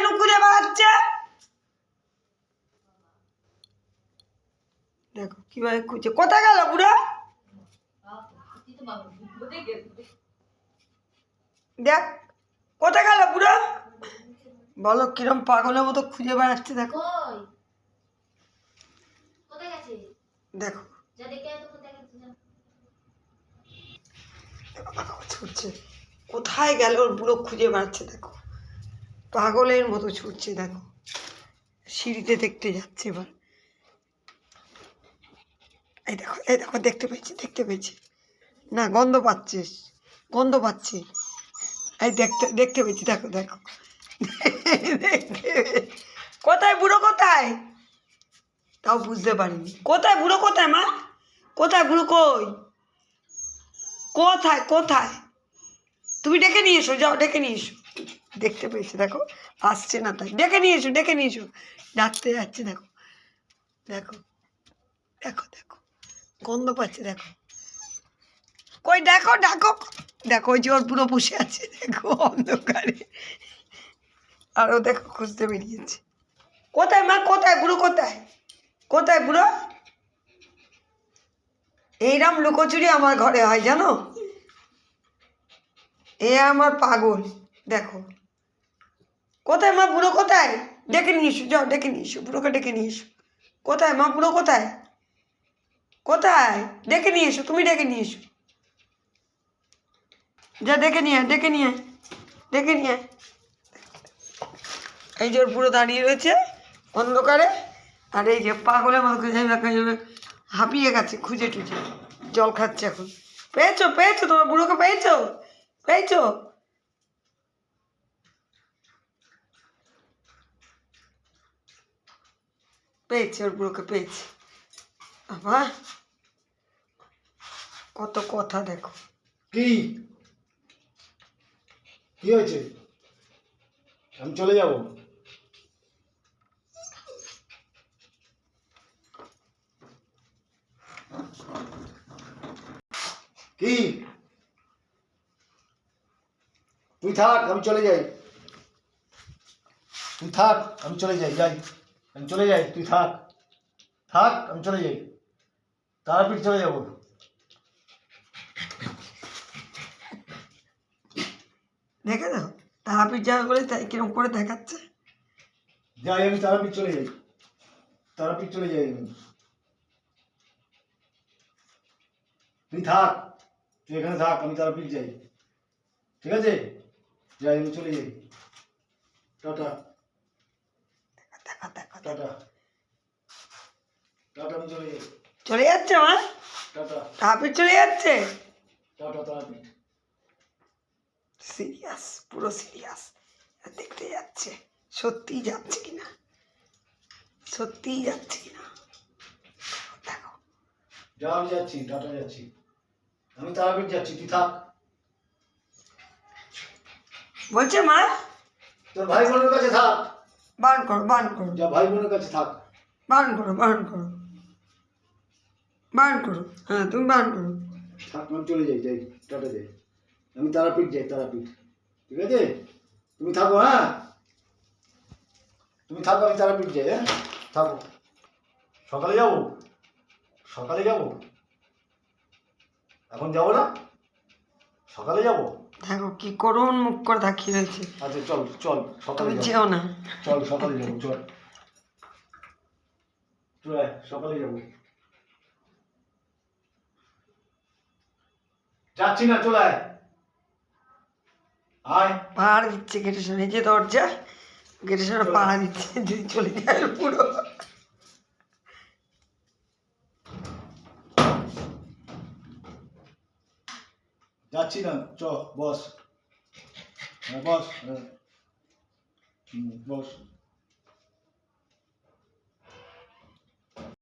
কেন ঘুরে বেড়াচ্ছে? দেখো কিভাবে খুঁজছে। কোথায় গেল বুড়ো? দেখ কোথায় গেল বুড়ো? বলো কিরম পাগলের মতো খুঁজে বেড়াচ্ছে। দেখো দেখো ছুটছে। কোথায় গেল ওর বুড়ো খুঁজে বেড়াচ্ছে। দেখো পাগলের মতো ছুটছে। দেখো সিঁড়িতে দেখতে যাচ্ছে এবার। এই দেখো এই দেখো দেখতে পেয়েছি না গন্ধ পাচ্ছিস, গন্ধ পাচ্ছি। এই দেখতে পেয়েছি। দেখো দেখো কোথায় বুড়ো কোথায়? তাও বুঝতে পারিনি। কোথায় বুড়ো? কোথায় মা? কোথায় বুড়ো? কই? কোথায় কোথায়? তুমি ডেকে নিয়ে এসো, যাও ডেকে নিয়ে এসো। দেখতে পেয়েছি। দেখো আসছে না তাই ডেকে নিয়ে এসো, ডেকে নিয়ে এসো। ডাকতে যাচ্ছে। দেখো দেখো দেখো দেখো গন্ধ পাচ্ছে। দেখো কই দেখো ডাকো। দেখো ওই যে ওর পুরো বসে আছে। দেখো অন্ধকারে। আরও দেখো খুঁজতে বেরিয়েছে। কোথায় মা? কোথায় বুড়ো? কোথায় কোথায় বুড়ো? এইরকম লুকোচুরি আমার ঘরে হয় জানো। এ আমার পাগল। দেখো কোথায় মা? বুড়ো কোথায়? ডেকে নিয়ে এসো, যাও ডেকে নিয়ে এসো, বুড়োকে ডেকে নিয়ে এসো। কোথায় মা? বুড়ো কোথায়? কোথায়? ডেকে নিয়ে এসো, তুমি ডেকে নিয়ে এসো। যা ডেকে নিয়ে ডেকে নিয়ে ডেকে নিয়ে। এই যে ওর পুরো দাঁড়িয়ে রয়েছে অন্ধকারে। আর এই যে পাগলের মতো হাঁপিয়ে গেছে খুঁজে টুজে। জল খাচ্ছে এখন। পেয়েছো পেয়েছো? তোমার বুড়োকে পেয়েছো? পেয়েছো? পেয়েছি, ওর বুড়োকে পেয়েছি। বাবা কত কথা। দেখো কি কি হয়েছে? আমি চলে যাব। কি? তুই থাক, আমি চলে যাই। তুই থাক, আমি চলে যাই। আমি চলে যাই। তুই থাক থাক, আমি চলে যাই। তারাপীঠ চলে যাব। দেখে দাও তারাপীঠ যাবে বলে তাই কিরম করে দেখাচ্ছে। যাই, আমি তারাপীঠ চলে যাই। তারাপীঠ চলে যাই আমি। তুই থাক, তুই এখানে থাক, আমি তারাপীঠ যাই। ঠিক আছে? যাই, আমি চলে যাই। টাটা দেখো দেখো টাটা টাটা, আমি চলে যাই। চলে যাচ্ছে মা? টাটা তারাপীঠ চলে যাচ্ছে? টাটা তারাপীঠ। সিরিয়াস, পুরো সিরিয়াস। দেখতে যাচ্ছে সত্যিই যাচ্ছে কিনা, সত্যিই যাচ্ছে কিনা। দেখো যা, আমি যাচ্ছি, টাটা যাচ্ছি। আমি তারাপীঠ যাচ্ছি, তুই থাক। বলছে মা তোর ভাই বোনের কাছে থাক। বারণ করো, বারণ করো, যা, ভাই বোনের কাছে থাক। বারণ করো, বারণ করো, বারণ করো। হ্যাঁ তুমি বারণ করো। থাক, আমি চলে যাই। টাটা যাই। আমি তারাপীঠ যাই, তারাপীঠ। ঠিক আছে? তুমি থাকো। হ্যাঁ, তুমি থাকো, আমি তারাপীঠ যাই। হ্যাঁ, থাকো। সকালে যাবো, সকালে যাবো। এখন যাবো না, সকালে যাবো। দেখো কি করুন মুখ করে তাকিয়ে রয়েছে। আচ্ছা চল চল, সকালে তুমি যাবো। যেও না। চল সকালে যাবো, চল চল, সকালে যাবো। যাচ্ছি না, চলে আয়। আয়। পাহাড় দিচ্ছে গেটের সামনে, এই যে দরজা, গেটের সামনে পাহাড় দিচ্ছে। যদি চলে যায় পুরো। যাচ্ছি না, চ, বস। হ্যাঁ বস। হ্যাঁ, বস।